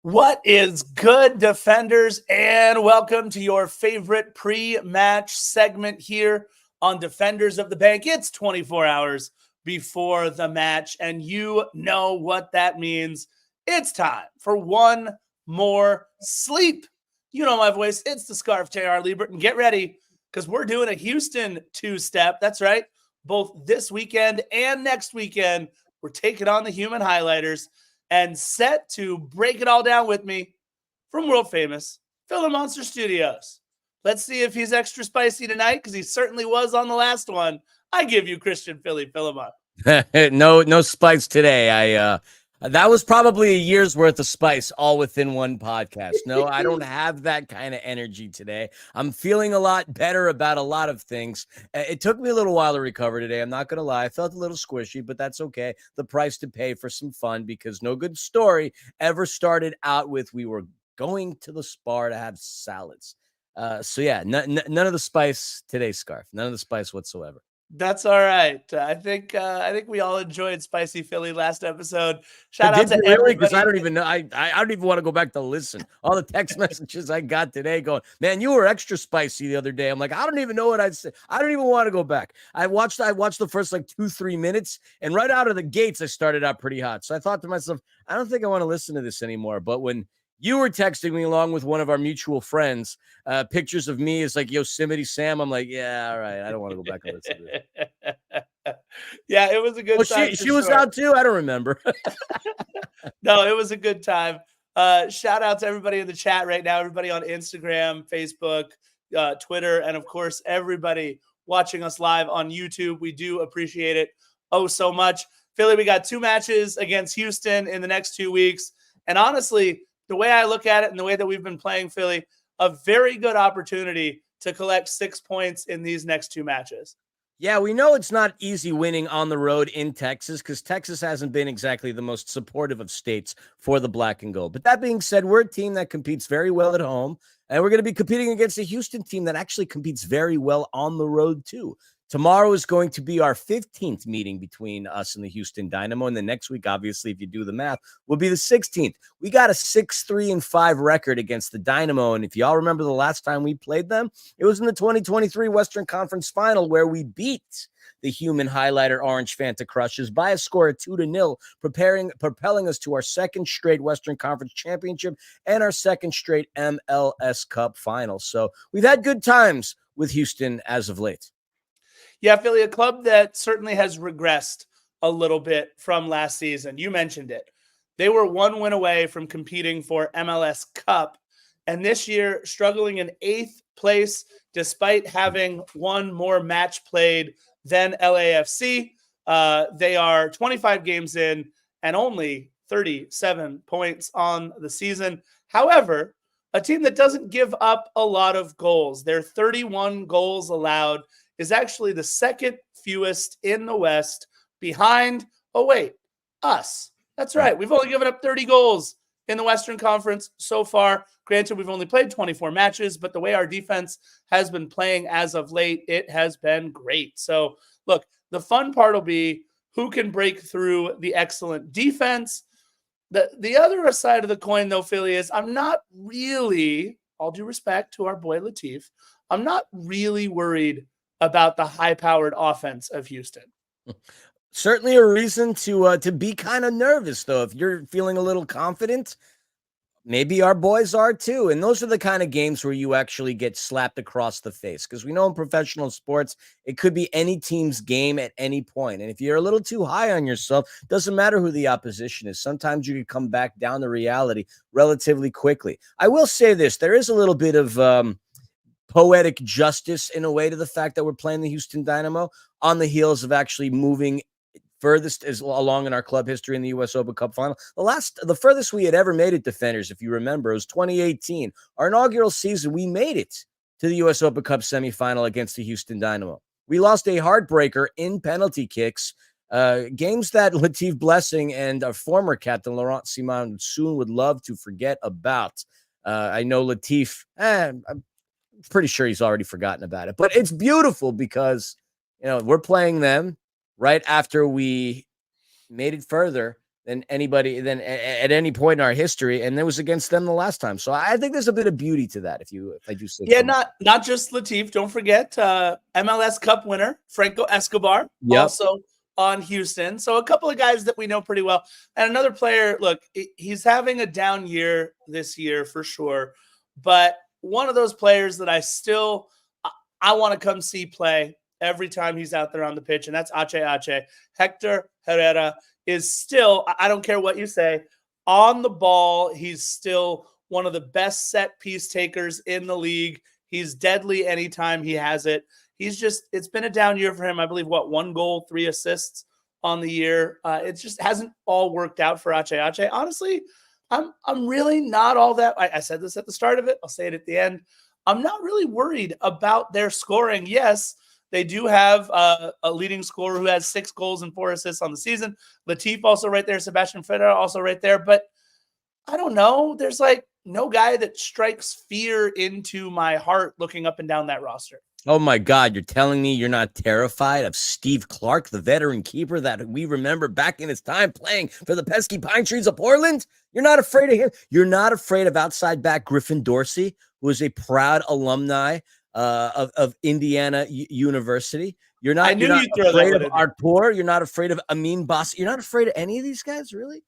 What is good, defenders, and welcome to your favorite pre-match segment here on Defenders of the Bank. It's 24 hours before the match, and you know what that means. It's time for one more sleep. You know my voice. It's the Scarf, J.R. Liebert, and get ready because we're doing a Houston two-step. That's right. Both this weekend and next weekend, we're taking on the Human Highlighters. And set to break it all down with me from world famous Philly Monster Studios. Let's see if he's extra spicy tonight because he certainly was on the last one. I give you Christian Philemon. No spice today. That was probably a year's worth of spice all within one podcast. No, I don't have that kind of energy today. I'm feeling a lot better about a lot of things. It took me a little while to recover today. I'm not going to lie. I felt a little squishy, but that's okay. The price to pay for some fun because no good story ever started out with we were going to the Spar to have salads. So yeah, none of the spice today, Scarf. None of the spice whatsoever. That's all right. I think we all enjoyed Spicy Philly last episode. Shout out Did to you really? Because everybody. I don't even know. I don't even want to go back to listen. All the text messages I got today going, man, you were extra spicy the other day. I'm like, I don't even know what I'd say. I don't even want to go back. I watched the first like 2-3 minutes, and right out of the gates, I started out pretty hot. So I thought to myself, I don't think I want to listen to this anymore. But when you were texting me along with one of our mutual friends, pictures of me as like Yosemite Sam, I'm like, yeah, all right. I don't want to go back and listen to it. Yeah, it was a good time. She was out too. I don't remember. No, it was a good time. Shout out to everybody in the chat right now, everybody on Instagram, Facebook, Twitter, and of course, everybody watching us live on YouTube. We do appreciate it so much. Philly, we got 2 matches against Houston in the next 2 weeks. And honestly, the way I look at it and the way that we've been playing Philly, a very good opportunity to collect 6 points in these next 2 matches. Yeah, we know it's not easy winning on the road in Texas because Texas hasn't been exactly the most supportive of states for the black and gold. But that being said, we're a team that competes very well at home, and we're going to be competing against a Houston team that actually competes very well on the road too. Tomorrow is going to be our 15th meeting between us and the Houston Dynamo. And the next week, obviously, if you do the math, will be the 16th. We got a 6-3-5 record against the Dynamo. And if y'all remember the last time we played them, it was in the 2023 Western Conference Final where we beat the Human Highlighter Orange Fanta Crushes by a score of 2-0, propelling us to our second straight Western Conference Championship and our second straight MLS Cup final. So we've had good times with Houston as of late. Yeah, Philly, a club that certainly has regressed a little bit from last season. You mentioned it. They were 1 win away from competing for MLS Cup, and this year struggling in 8th place despite having 1 more match played than LAFC. They are 25 games in and only 37 points on the season. However, a team that doesn't give up a lot of goals. Their 31 goals allowed is actually the second fewest in the West behind, us. That's right. We've only given up 30 goals in the Western Conference so far. Granted, we've only played 24 matches, but the way our defense has been playing as of late, it has been great. So, look, the fun part will be who can break through the excellent defense. The other side of the coin, though, Philly, is I'm not really, all due respect to our boy Latif, I'm not really worried about the high-powered offense of Houston. Certainly a reason to be kind of nervous, though. If you're feeling a little confident, maybe our boys are too. And those are the kind of games where you actually get slapped across the face. Because we know in professional sports, it could be any team's game at any point. And if you're a little too high on yourself, doesn't matter who the opposition is. Sometimes you can come back down to reality relatively quickly. I will say this. There is a little bit of poetic justice in a way to the fact that we're playing the Houston Dynamo on the heels of actually moving furthest is along in our club history in the U.S. Open Cup final. The furthest we had ever made it, defenders, if you remember, it was 2018. Our inaugural season, we made it to the U.S. Open Cup semifinal against the Houston Dynamo. We lost a heartbreaker in penalty kicks, games that Latif Blessing and our former captain, Laurent Simon, soon would love to forget about. I know Latif, I'm pretty sure he's already forgotten about it, but it's beautiful because, we're playing them right after we made it further than anybody than at any point in our history, and it was against them the last time. So I think there's a bit of beauty to that. If I do say, Yeah, not just Latif. Don't forget MLS Cup winner Franco Escobar, yep. also on Houston. So a couple of guys that we know pretty well, and another player. Look, he's having a down year this year for sure, but one of those players that I want to come see play every time he's out there on the pitch, and that's Ache. Hector Herrera is still, I don't care what you say, on the ball. He's still one of the best set piece takers in the league. He's deadly anytime he has it. It's been a down year for him. I believe, 1 goal, 3 assists on the year. It just hasn't all worked out for Ache. Honestly, I'm really not all that. I said this at the start of it. I'll say it at the end. I'm not really worried about their scoring. Yes, they do have a leading scorer who has 6 goals and 4 assists on the season. Latif also right there. Sebastian Ferreira also right there. But I don't know. There's no guy that strikes fear into my heart looking up and down that roster. Oh my God, you're telling me you're not terrified of Steve Clark, the veteran keeper that we remember back in his time playing for the pesky Pine Trees of Portland? You're not afraid of him? You're not afraid of outside back Griffin Dorsey, who is a proud alumni of Indiana University? You're not afraid of Artur? You're not afraid of Amin Bass? You're not afraid of any of these guys, really?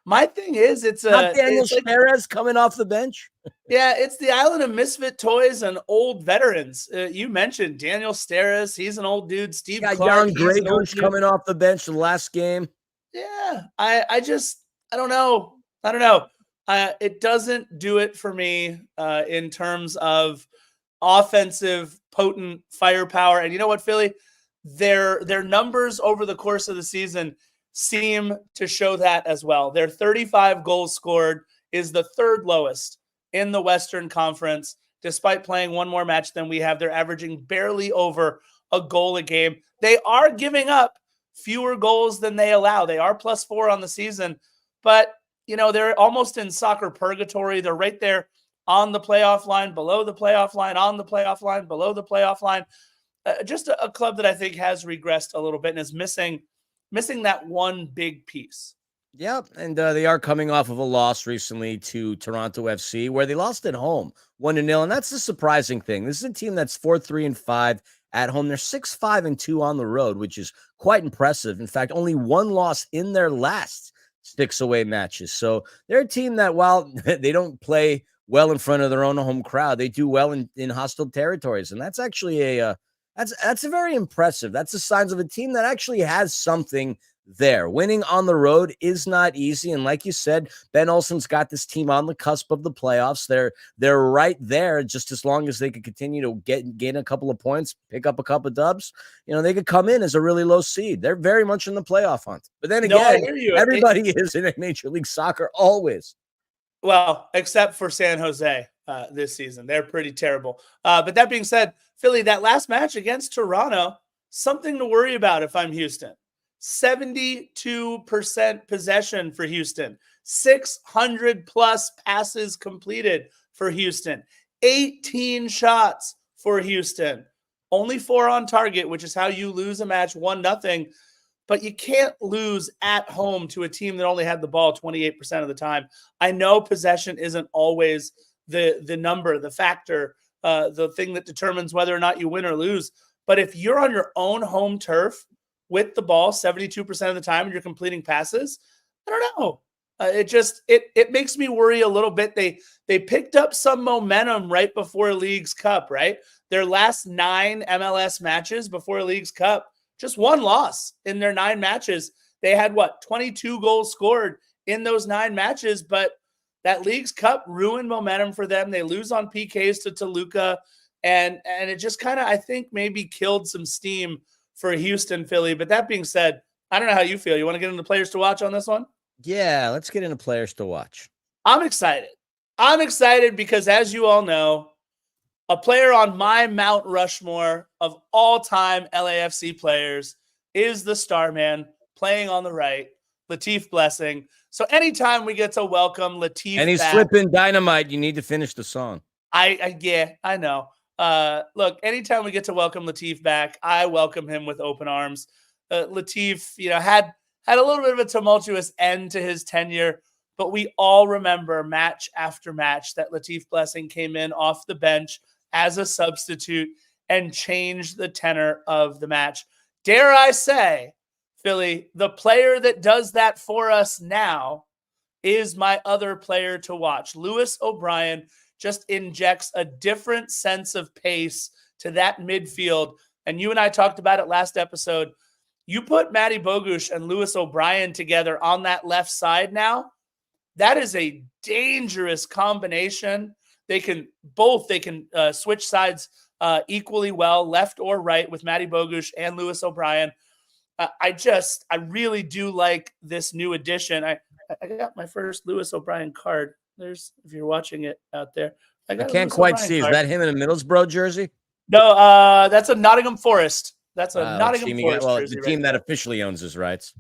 My thing is, it's not Daniel Perez coming off the bench. Yeah, it's the island of misfit toys and old veterans. You mentioned Daniel Steres. He's an old dude. Steve Clark. Jan Gregory coming off the bench the last game. Yeah, I don't know. It doesn't do it for me in terms of offensive, potent firepower. And you know what, Philly? Their numbers over the course of the season seem to show that as well. Their 35 goals scored is the 3rd lowest in the Western Conference, despite playing 1 more match than we have. They're averaging barely over a goal a game. They are giving up fewer goals than they allow. They are +4 on the season, but they're almost in soccer purgatory. They're right there on the playoff line, below the playoff line, on the playoff line, below the playoff line. Just a club that I think has regressed a little bit and is missing that one big piece. Yep, and they are coming off of a loss recently to Toronto FC, where they lost at home 1-0, and that's the surprising thing. This is a team that's 4-3-5 at home. They're 6-5-2 on the road, which is quite impressive. In fact, only 1 loss in their last 6 away matches. So they're a team that, while they don't play well in front of their own home crowd, they do well in hostile territories, and that's actually that's very impressive. That's the signs of a team that actually has something there. Winning on the road is not easy, and like you said, Ben Olsen's got this team on the cusp of the playoffs. They're right there. Just as long as they could continue to gain a couple of points, pick up a couple of dubs, they could come in as a really low seed. They're very much in the playoff hunt. But then again, everybody is in Major League Soccer always. Well, except for San Jose this season. They're pretty terrible. But that being said, Philly, that last match against Toronto, something to worry about if I'm Houston. 72% possession for Houston. 600+ passes completed for Houston. 18 shots for Houston. Only 4 on target, which is how you lose a match 1-0. But you can't lose at home to a team that only had the ball 28% of the time. I know possession isn't always the number, the factor, the thing that determines whether or not you win or lose. But if you're on your own home turf with the ball 72% of the time and you're completing passes, I don't know. It makes me worry a little bit. They picked up some momentum right before Leagues Cup, right? Their last 9 MLS matches before Leagues Cup, just 1 loss in their 9 matches. They had 22 goals scored in those 9 matches, but that Leagues Cup ruined momentum for them. They lose on PKs to Toluca, and it just kind of, I think, maybe killed some steam for Houston, Philly. But that being said, I don't know how you feel. You want to get into players to watch on this one? Yeah, let's get into players to watch. I'm excited. I'm excited because, as you all know, a player on my Mount Rushmore of all-time LAFC players is the star man playing on the right, Latif Blessing. So anytime we get to welcome Latif and he's back, flipping dynamite, you need to finish the song. I know. Look, anytime we get to welcome Latif back, I welcome him with open arms. Latif, had had a little bit of a tumultuous end to his tenure, but we all remember match after match that Latif Blessing came in off the bench as a substitute and changed the tenor of the match. Dare I say, Philly, the player that does that for us now is my other player to watch. Lewis O'Brien just injects a different sense of pace to that midfield. And you and I talked about it last episode. You put Matty Bogusz and Lewis O'Brien together on that left side now, that is a dangerous combination. They can switch sides equally well, left or right, with Matty Bogusz and Lewis O'Brien. I really do like this new addition. I got my first Lewis O'Brien card. There's, if you're watching it out there. I can't quite see. Is that him in a Middlesbrough jersey? No, that's a Nottingham Forest. That's a Nottingham Forest jersey. The team that officially owns his rights.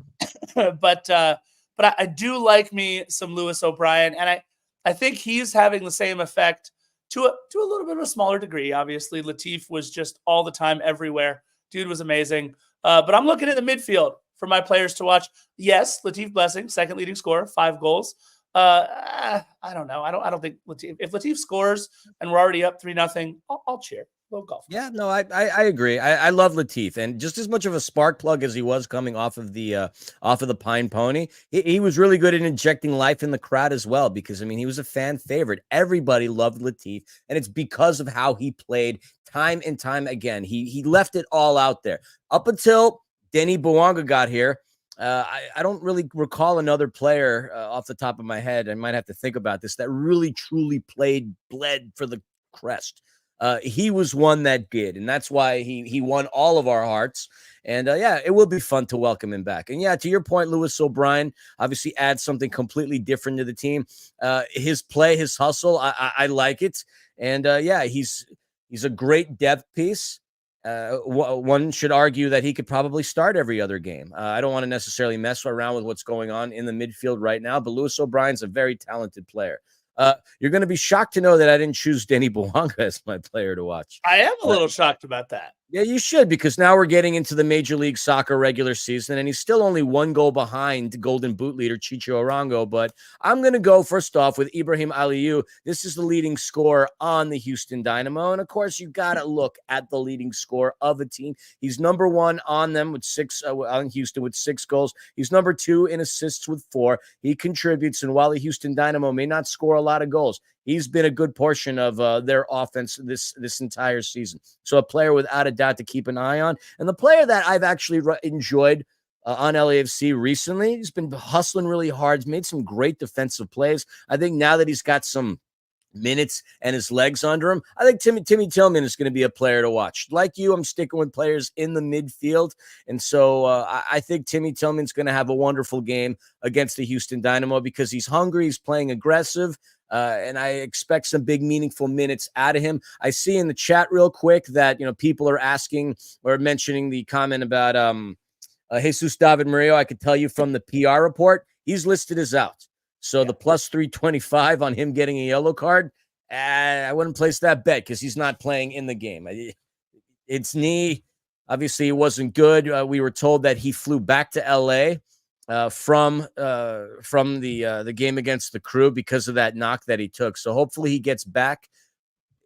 But I do like me some Lewis O'Brien, and I think he's having the same effect to a little bit of a smaller degree. Obviously, Latif was just all the time, everywhere. Dude was amazing. But I'm looking at the midfield for my players to watch. Yes, Latif Blessing, second leading scorer, 5 goals. I don't know. I don't think if Latif scores and we're already up 3-0, I'll cheer. We'll golf. Yeah, no, I agree. I love Latif, and just as much of a spark plug as he was coming off of the Pine Pony, he was really good at injecting life in the crowd as well. Because I mean, he was a fan favorite. Everybody loved Latif, and it's because of how he played time and time again. He left it all out there up until Denny Bouanga got here. I don't really recall another player off the top of my head. I might have to think about this, that really truly bled for the crest. He was one that did, and that's why he won all of our hearts. And yeah, it will be fun to welcome him back. And yeah, to your point, Lewis O'Brien obviously adds something completely different to the team. His play, his hustle, I like it. And yeah, he's a great depth piece. One should argue that he could probably start every other game. I don't want to necessarily mess around with what's going on in the midfield right now, but Lewis O'Brien's a very talented player. You're going to be shocked to know that I didn't choose Denny Bouanga as my player to watch. I am a little shocked about that. Yeah, you should, because now we're getting into the Major League Soccer regular season, and he's still only 1 goal behind Golden Boot leader Chicho Arango. But I'm going to go first off with Ibrahim Aliou. This is the leading scorer on the Houston Dynamo. And of course, you've got to look at the leading scorer of a team. He's number 1 on them with 6, on Houston with 6 goals. He's number 2 in assists with 4. He contributes, and while the Houston Dynamo may not score a lot of goals, he's been a good portion of their offense this entire season. So a player without a doubt to keep an eye on. And the player that I've actually enjoyed on LAFC recently, he's been hustling really hard. He's made some great defensive plays. I think now that he's got some minutes and his legs under him, I think Timmy Tillman is going to be a player to watch. Like you, I'm sticking with players in the midfield. And so I think Timmy Tillman's going to have a wonderful game against the Houston Dynamo because he's hungry, he's playing aggressive, and I expect some big, meaningful minutes out of him. I see in the chat real quick that, people are asking or mentioning the comment about Jesus David Murillo. I could tell you from the PR report, he's listed as out. So the plus 325 on him getting a yellow card, I wouldn't place that bet because he's not playing in the game. It's knee. Obviously, it wasn't good. We were told that he flew back to L.A. From the game against the Crew because of that knock that he took. So hopefully he gets back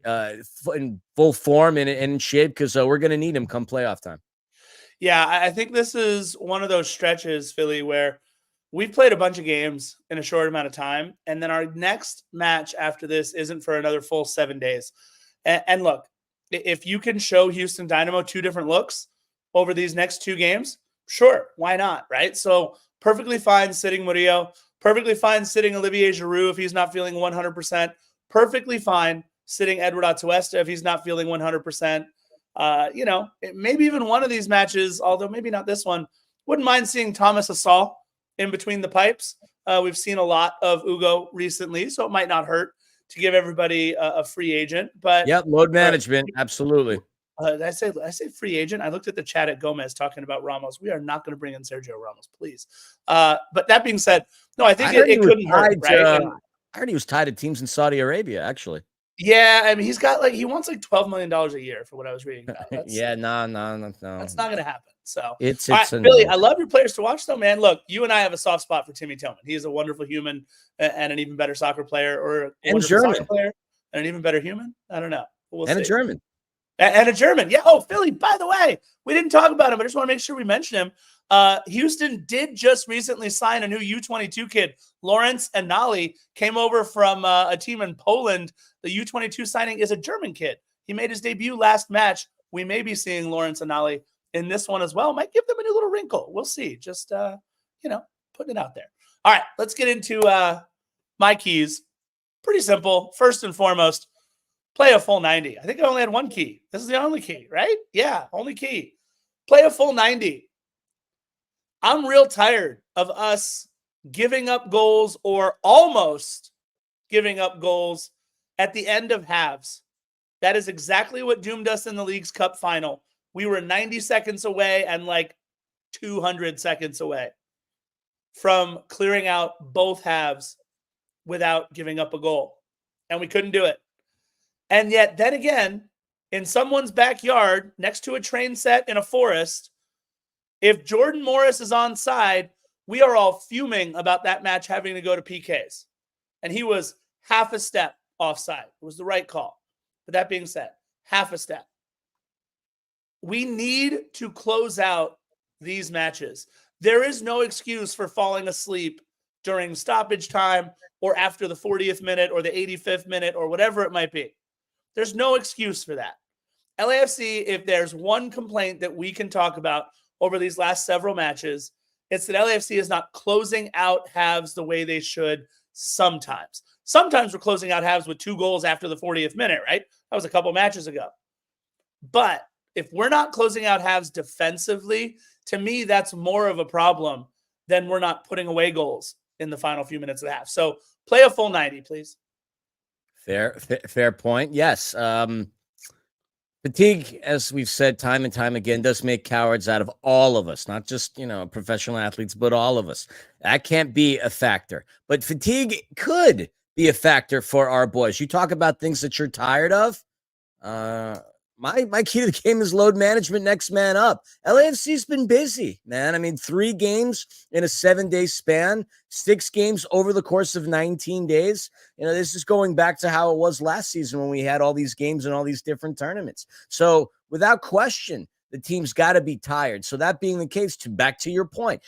in full form and in shape because we're going to need him come playoff time. Yeah, I think this is one of those stretches, Philly, where we've played a bunch of games in a short amount of time, and then our next match after this isn't for another full 7 days. And look, if you can show Houston Dynamo 2 different looks over these next 2 games, sure, why not, right? So perfectly fine sitting Murillo, perfectly fine sitting Olivier Giroud if he's not feeling 100%, perfectly fine sitting Edward Atuesta if he's not feeling 100%. Maybe even one of these matches, although maybe not this one, wouldn't mind seeing Thomas Asal in between the pipes. We've seen a lot of Ugo recently, so it might not hurt to give everybody a free agent. But load management, absolutely. Did I say free agent? I looked at the chat at Gomez talking about Ramos. We are not going to bring in Sergio Ramos, please. But that being said, no, I think it couldn't hurt, right? I heard he was tied to teams in Saudi Arabia, actually. Yeah, I mean, he wants like $12 million a year for what I was reading about. Yeah, no. That's not going to happen. So, all It's right, a Billy, no. I love your players to watch, though, man. Look, you and I have a soft spot for Timmy Tillman. He is a wonderful human and an even better soccer player, or a And wonderful soccer German. player and an even better human. I don't know. We'll And a see. German. And a German. Yeah. Oh, Philly, by the way, we didn't talk about him. I just want to make sure we mention him. Houston did just recently sign a new U22 kid. Lawrence Anali came over from a team in Poland. The U22 signing is a German kid. He made his debut last match. We may be seeing Lawrence Anali in this one as well. Might give them a new little wrinkle. We'll see. Just, putting it out there. All right, let's get into my keys. Pretty simple. First and foremost, play a full 90. I think I only had one key. This is the only key, right? Yeah, only key. Play a full 90. I'm real tired of us giving up goals or almost giving up goals at the end of halves. That is exactly what doomed us in the League's Cup final. We were 90 seconds away and like 200 seconds away from clearing out both halves without giving up a goal. And we couldn't do it. And yet, then again, in someone's backyard, next to a train set in a forest, if Jordan Morris is onside, we are all fuming about that match having to go to PKs. And he was half a step offside. It was the right call. But that being said, half a step. We need to close out these matches. There is no excuse for falling asleep during stoppage time or after the 40th minute or the 85th minute or whatever it might be. There's no excuse for that. LAFC, if there's one complaint that we can talk about over these last several matches, it's that LAFC is not closing out halves the way they should sometimes. Sometimes we're closing out halves with 2 goals after the 40th minute, right? That was a couple matches ago. But if we're not closing out halves defensively, to me, that's more of a problem than we're not putting away goals in the final few minutes of the half. So play a full 90, please. Fair point. Yes. Fatigue, as we've said time and time again, does make cowards out of all of us, not just, professional athletes, but all of us. That can't be a factor. But fatigue could be a factor for our boys. You talk about things that you're tired of. My key to the game is load management, next man up. LAFC's been busy, man. I mean, 3 games in a 7-day span, 6 games over the course of 19 days. This is going back to how it was last season when we had all these games and all these different tournaments. So without question, the team's got to be tired. So that being the case, back to your point,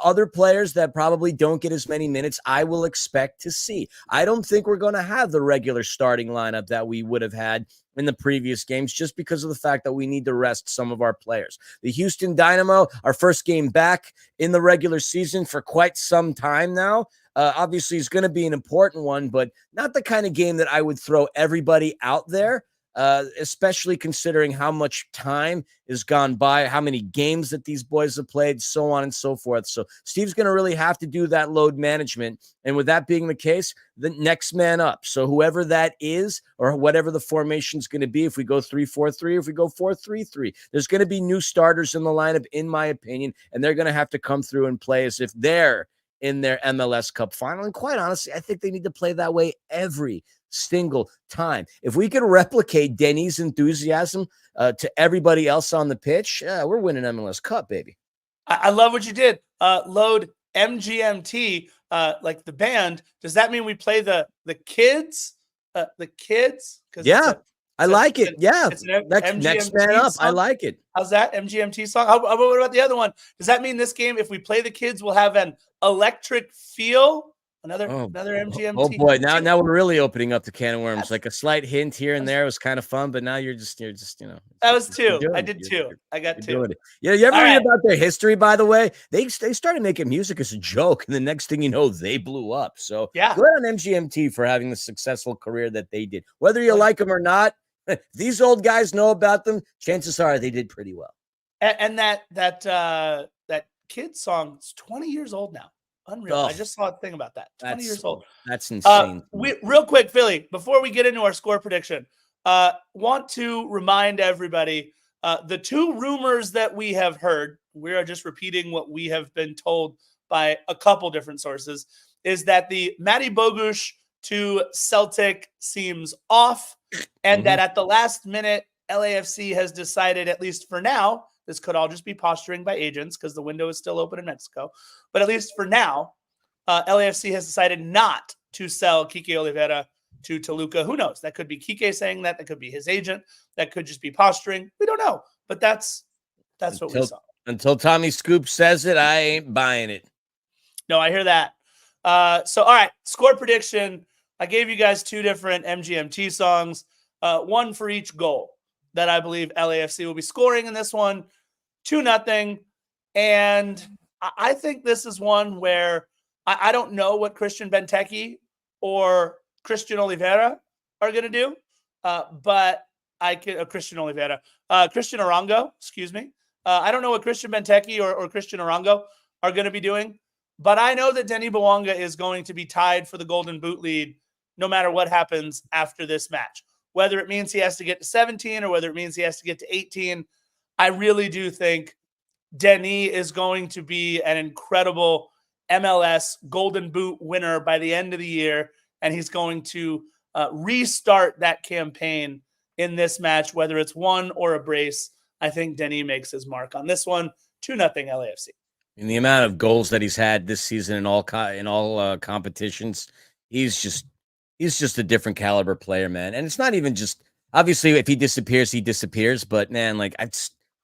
other players that probably don't get as many minutes, I will expect to see. I don't think we're going to have the regular starting lineup that we would have had in the previous games, just because of the fact that we need to rest some of our players. The Houston Dynamo, our first game back in the regular season for quite some time now. Obviously, it's going to be an important one, but not the kind of game that I would throw everybody out there. Especially considering how much time has gone by, how many games that these boys have played, so on and so forth. So Steve's going to really have to do that load management. And with that being the case, the next man up. So whoever that is, or whatever the formation is going to be, if we go 3-4-3, if we go 4-3-3, there's going to be new starters in the lineup, in my opinion, and they're going to have to come through and play as if they're in their MLS Cup final. And quite honestly, I think they need to play that way every single time. If we could replicate Denny's enthusiasm to everybody else on the pitch, we're winning MLS Cup, baby. I love what you did. Load MGMT, like the band. Does that mean we play the kids? The kids? Yeah, I like it. Yeah, next man up. Song? I like it. How's that MGMT song? What about the other one? Does that mean this game, if we play the kids, we'll have an electric feel? Another MGMT. Oh boy, now we're really opening up the can of worms. Like a slight hint here and there was kind of fun, but now you're just That was 2. I did 2. I got 2. Yeah, you ever read about their history? By the way, they started making music as a joke, and the next thing you know, they blew up. So yeah, good on MGMT for having the successful career that they did. Whether you like them or not, these old guys know about them. Chances are they did pretty well. And that kid song is 20 years old now. Unreal. I just saw a thing about that. 20 years old. That's insane. Real quick, Philly, before we get into our score prediction, want to remind everybody, the 2 rumors that we have heard, we are just repeating what we have been told by a couple different sources, is that the Matty Bogusz to Celtic seems off, and that at the last minute, LAFC has decided, at least for now, this could all just be posturing by agents because the window is still open in Mexico, but at least for now, LAFC has decided not to sell Kike Oliveira to Toluca. Who knows? That could be Kike saying that. That could be his agent. That could just be posturing. We don't know, but that's what we saw. Until Tommy Scoop says it, I ain't buying it. No, I hear that. So, all right, score prediction. I gave you guys 2 different MGMT songs, one for each goal that I believe LAFC will be scoring in this one, 2-0. And I think this is one where I don't know what Christian Benteke or Christian Oliveira are going to do, but I can Christian Arango, excuse me. I don't know what Christian Benteke or Christian Arango are going to be doing, but I know that Denis Bouanga is going to be tied for the Golden Boot lead no matter what happens after this match. Whether it means he has to get to 17 or whether it means he has to get to 18, I really do think Denis is going to be an incredible MLS Golden Boot winner by the end of the year, and he's going to restart that campaign in this match, whether it's one or a brace. I think Denis makes his mark on this one. 2-0 LAFC. In the amount of goals that he's had this season in all competitions, he's just a different caliber player, man. And it's not even just, obviously, if he disappears, he disappears. But man, like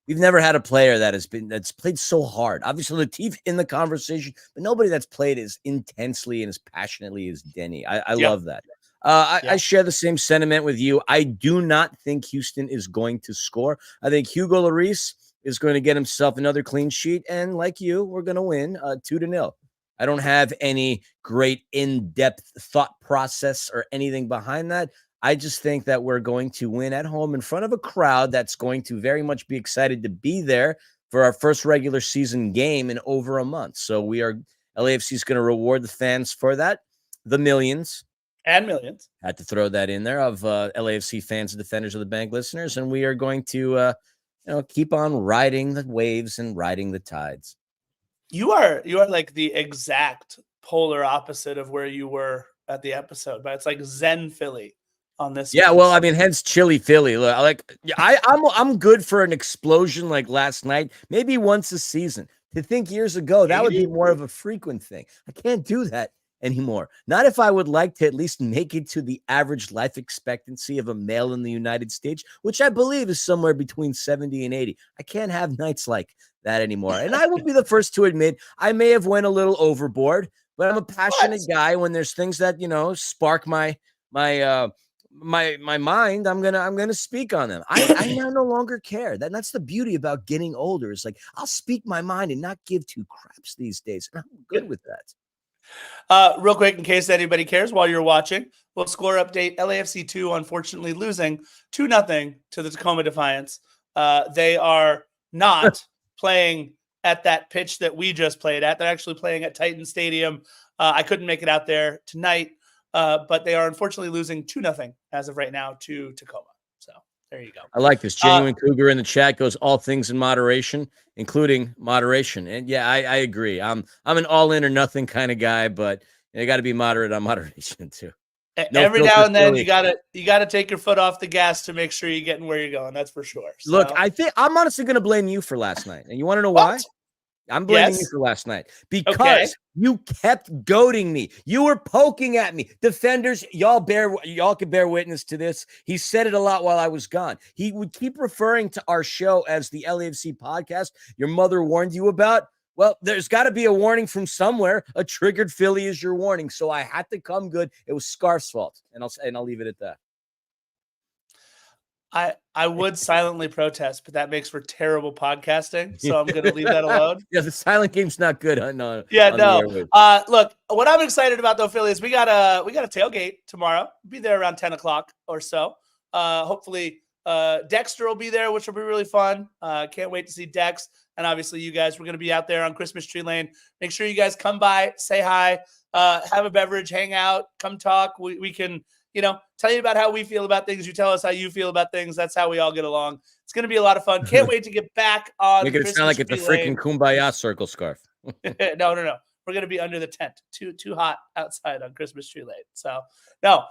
we've never had a player that's played so hard. Obviously, Latif in the conversation, but nobody that's played as intensely and as passionately as Denis. I love that. I share the same sentiment with you. I do not think Houston is going to score. I think Hugo Lloris is going to get himself another clean sheet, and like you, we're going to win 2-0. I don't have any great in-depth thought process or anything behind that. I just think that we're going to win at home in front of a crowd that's going to very much be excited to be there for our first regular season game in over a month. So LAFC is going to reward the fans for that. The millions. And millions. Had to throw that in there of LAFC fans and Defenders of the Bank listeners. And we are going to keep on riding the waves and riding the tides. You are like the exact polar opposite of where you were at the episode, but it's like Zen Philly on this. Yeah, well, I mean, hence Chili Philly. Like, I'm good for an explosion like last night, maybe once a season. To think years ago, that would be more of a frequent thing. I can't do that anymore. Not if I would like to at least make it to the average life expectancy of a male in the United States, which I believe is somewhere between 70 and 80. I can't have nights like that anymore. And I will be the first to admit I may have went a little overboard, but I'm a passionate guy. When there's things that, spark my mind, I'm gonna speak on them. I now no longer care. That's the beauty about getting older. It's like I'll speak my mind and not give two craps these days. I'm good with that. Real quick, in case anybody cares, while you're watching, we'll score update. LAFC 2, unfortunately, losing 2-0 to the Tacoma Defiance. They are not playing at that pitch that we just played at. They're actually playing at Titan Stadium. I couldn't make it out there tonight, but they are unfortunately losing 2-0 as of right now to Tacoma. So there you go. I like this. Genuine Cougar in the chat goes all things in moderation, including moderation. And yeah, I agree. I'm an all in or nothing kind of guy, but you got to be moderate on moderation too. Every now and then you gotta take your foot off the gas to make sure you're getting where you're going. That's for sure. So. Look, I think I'm honestly going to blame you for last night. And you want to know why? I'm blaming you for last night because you kept goading me. You were poking at me. Defenders, y'all can bear witness to this. He said it a lot while I was gone. He would keep referring to our show as the LAFC podcast your mother warned you about. Well, there's got to be a warning from somewhere. A triggered Philly is your warning. So I had to come good. It was Scarf's fault. And I'll leave it at that. I would silently protest, but that makes for terrible podcasting. So I'm going to leave that alone. Yeah, the silent game's not good. No. Look, what I'm excited about though, Philly, is we got a tailgate tomorrow. Be there around 10 o'clock or so. Hopefully Dexter will be there, which will be really fun. Can't wait to see Dex. And obviously you guys, we're going to be out there on Christmas Tree Lane. Make sure you guys come by, say hi, have a beverage, hang out, come talk. We can, tell you about how we feel about things. You tell us how you feel about things. That's how we all get along. It's going to be a lot of fun. Can't wait to get back on. Make it sound like it's a freaking Kumbaya circle scarf. No. We're we're going to be under the tent. Too hot outside on Christmas Tree Lane. So, no.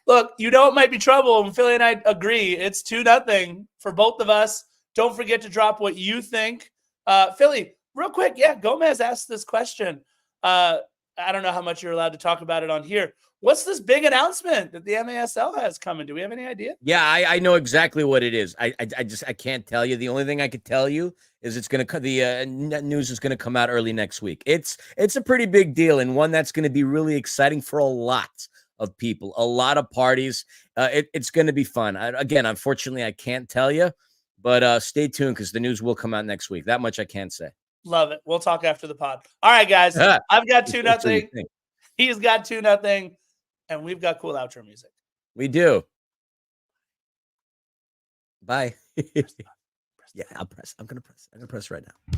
Look, it might be trouble, and Philly and I agree. It's 2-0 for both of us. Don't forget to drop what you think. Philly, real quick, Gomez asked this question. I don't know how much you're allowed to talk about it on here. What's this big announcement that the MASL has coming? Do we have any idea? Yeah, I know exactly what it is. I can't tell you. The only thing I could tell you is it's going to the news is going to come out early next week. It's a pretty big deal, and one that's going to be really exciting for a lot of people, a lot of parties. It's going to be fun. Again, unfortunately, I can't tell you, but stay tuned because the news will come out next week. That much I can say. Love it. We'll talk after the pod. All right, guys. I've got 2-0. He's got 2-0. And we've got cool outro music. We do. Bye. Yeah, I'll press. I'm going to press right now.